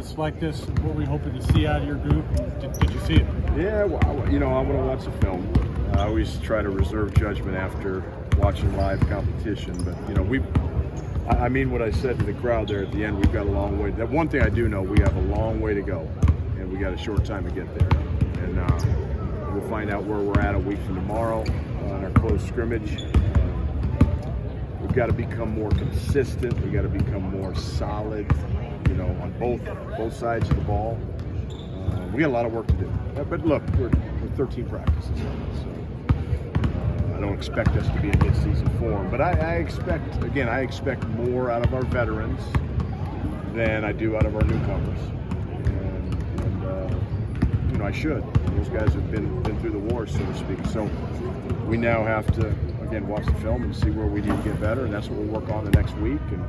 guys like this? What were you hoping to see out of your group? Did you see it? Yeah, well, I want to watch the film. I always try to reserve judgment after watching live competition, but I mean what I said to the crowd there at the end. We've got a long way. That one thing I do know, we have a long way to go, and we got a short time to get there. And we'll find out where we're at a week from tomorrow on our closed scrimmage. We've got to become more consistent. We've got to become more solid, on both sides of the ball. We got a lot of work to do. But look, we're 13 practices, so I don't expect us to be in mid-season form. But I expect more out of our veterans than I do out of our newcomers. And I should. Those guys have been through the war, so to speak. So we now have to, again, watch the film and see where we need to get better, and that's what we'll work on the next week, and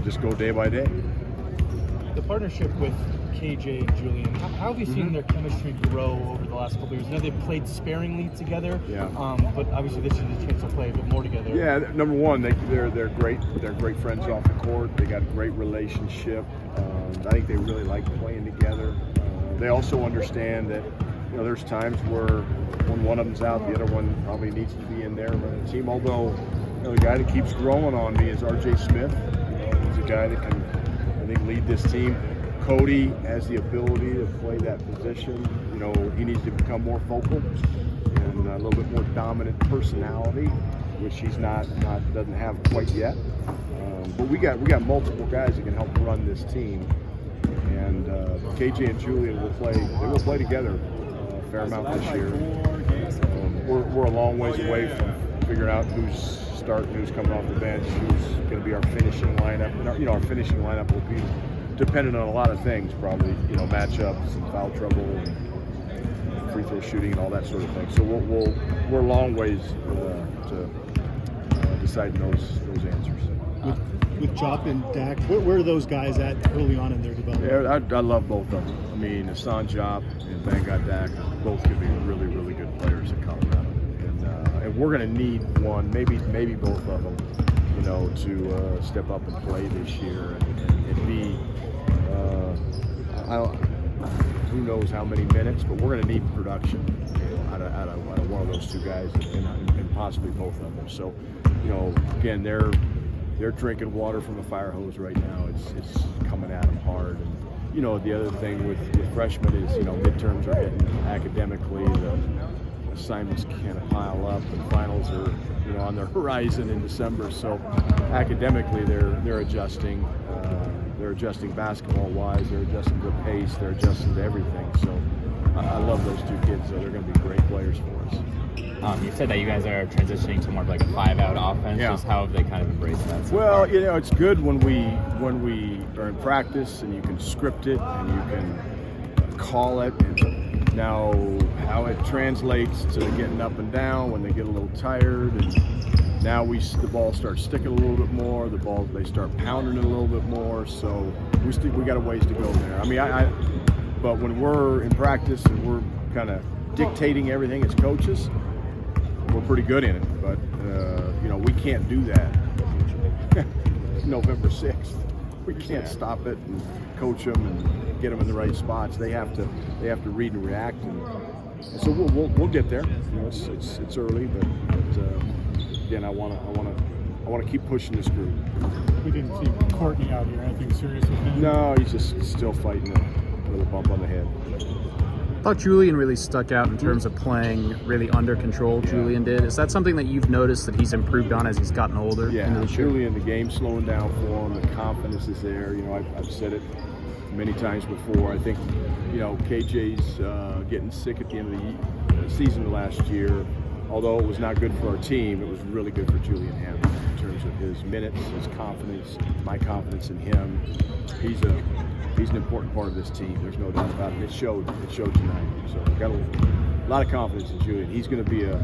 just go day by day. The partnership with KJ and Julian, how have you seen their chemistry grow over the last couple of years? I know they've played sparingly together, but obviously this is a chance to play a bit more together. Yeah, number one, they're great. They're great friends off the court. They got a great relationship. I think they really like playing together. They also understand that there's times where when one of them's out, the other one probably needs to be in there running the team. Although the guy that keeps growing on me is R.J. Smith. He's a guy that can, I think, lead this team. Cody has the ability to play that position. He needs to become more vocal and a little bit more dominant personality, which he's doesn't have quite yet. But we got multiple guys that can help run this team. And KJ and Julian will play together a fair amount this year. We're a long ways away from figuring out who's starting, who's coming off the bench, who's going to be our finishing lineup. And our finishing lineup will be dependent on a lot of things, probably matchups and foul trouble and free throw shooting and all that sort of thing. So we're a long ways to deciding those answers. With Jop and Dak, where are those guys at early on in their development? Yeah, I love both of them. I mean, Hassan Jop and Banggot Dak both could be really, really good players at Colorado. And we're going to need one, maybe both of them, to step up and play this year and be, who knows how many minutes, but we're going to need production out of one of those two guys and possibly both of them. So, again, they're drinking water from a fire hose right now. It's coming at them hard. And the other thing with freshmen is midterms are hitting academically. The assignments kind of pile up, and finals are on the horizon in December. So academically, they're adjusting. They're adjusting basketball-wise. They're adjusting to the pace. They're adjusting to everything. So I love those two kids. So they're going to be great players for us. You said that you guys are transitioning to more of like a 5-out offense. Yeah. Just how have they kind of embraced that so Well, far? it's good when we are in practice and you can script it and you can call it. And now, how it translates to getting up and down when they get a little tired, and now the ball starts sticking a little bit more. They start pounding it a little bit more. So we got a ways to go there. I mean, but when we're in practice and we're kind of dictating everything as coaches, we're pretty good in it, but we can't do that November 6th. We can't stop it and coach them and get them in the right spots. They have to read and react, and so we'll get there. It's early, but again, I want to keep pushing this group. We didn't see Courtney out here. Anything serious with him? No, he's just still fighting with a bump on the head. I thought Julian really stuck out in terms of playing really under control. Julian did. Is that something that you've noticed that he's improved on as he's gotten older? Yeah, Julian, the game's slowing down for him. The confidence is there. I've said it many times before. I think, KJ's getting sick at the end of the season last year. Although it was not good for our team, it was really good for Julian Hammond in terms of his minutes, his confidence, my confidence in him. He's an important part of this team. There's no doubt about it. It showed tonight. So we've got a lot of confidence in Julian. He's going to be a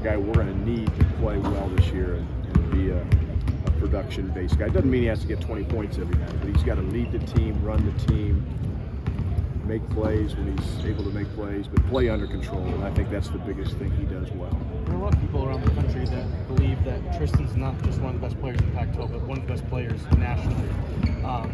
guy we're going to need to play well this year and be a production-based guy. Doesn't mean he has to get 20 points every night, but he's got to lead the team, run the team, make plays when he's able to make plays, but play under control. And I think that's the biggest thing he does well. There are a lot of people around the country that believe that Tristan's not just one of the best players in the Pac-12, but one of the best players nationally.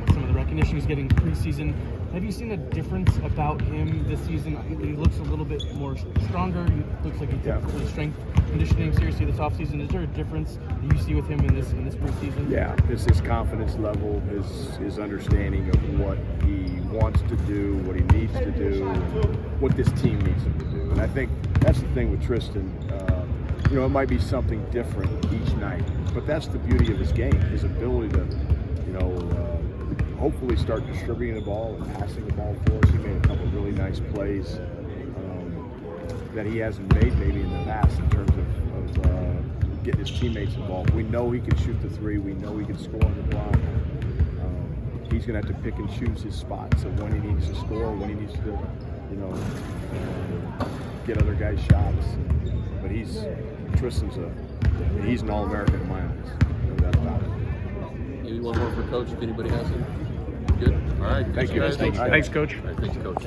With some of the recognition he's getting preseason, have you seen a difference about him this season? He looks a little bit more stronger. He looks like he took his strength conditioning seriously this offseason. Is there a difference that you see with him in this preseason? Yeah, it's his confidence level, his understanding of what he wants to do, what he needs to do, and what this team needs him to do. And I think that's the thing with Tristan. It might be something different each night, but that's the beauty of his game, his ability to, hopefully start distributing the ball and passing the ball for us. He made a couple of really nice plays that he hasn't made maybe in the past in terms of getting his teammates involved. We know he can shoot the three. We know he can score on the block. He's going to have to pick and choose his spots of when he needs to score, when he needs to, get other guys shots. But Tristan's he's an All-American in my eyes, no doubt about it. Maybe one more for Coach if anybody has it. Good. All right. Thank you. Guys. Thanks, Coach. All right, thanks, Coach.